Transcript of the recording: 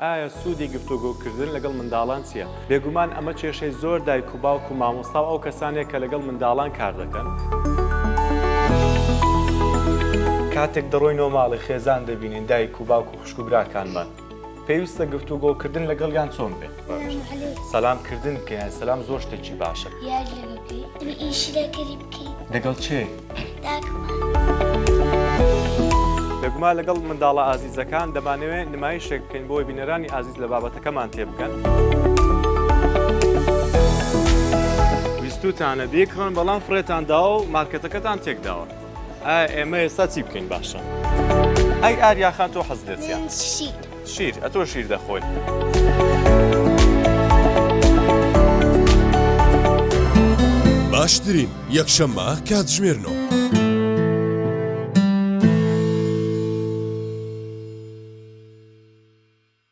ئایا سوودی گفتوگۆکردن لەگەڵ منداڵان چییە؟ بێگومان ئەمە کێشەی زۆر دایک و باوک و مامۆستا و ئەو کەسانێک کە لەگەڵ منداڵان کار دەکەن. کاتێک دەڕۆینەوە ماڵی خێزان دەبینین دایک و باوک و خوشک و براکانمان. پێویستە گفتوگۆکردن لەگەڵیان چۆن بێت؟ سەلامکردن بکەیان، سەلام زۆر شتێکی باشە. یاد لەگەڵ بکەیت، ئیشی لەگەڵی بکەیت. لەگەڵ چێ؟ داکەمان. بێگومان لەگەڵ منداڵە ئازیزەکان دەمانەوێت نمایشێک بکەین بۆ بینەرانی ئازیز لە بابەتەکەمان تێبگەن. ویستوتانە بیکڕن بەڵام فڕێتان داوە و مارکەتەکەتان تێکداوە. ئێمە ئێستا چی بکەین باشە؟ ئەی ئاریاخان تۆ حەز لێت چییە؟ شیر. شیر، ئەتۆ شیر دەخۆی. باشترین یەکشەممە کاتژمێرنەوە.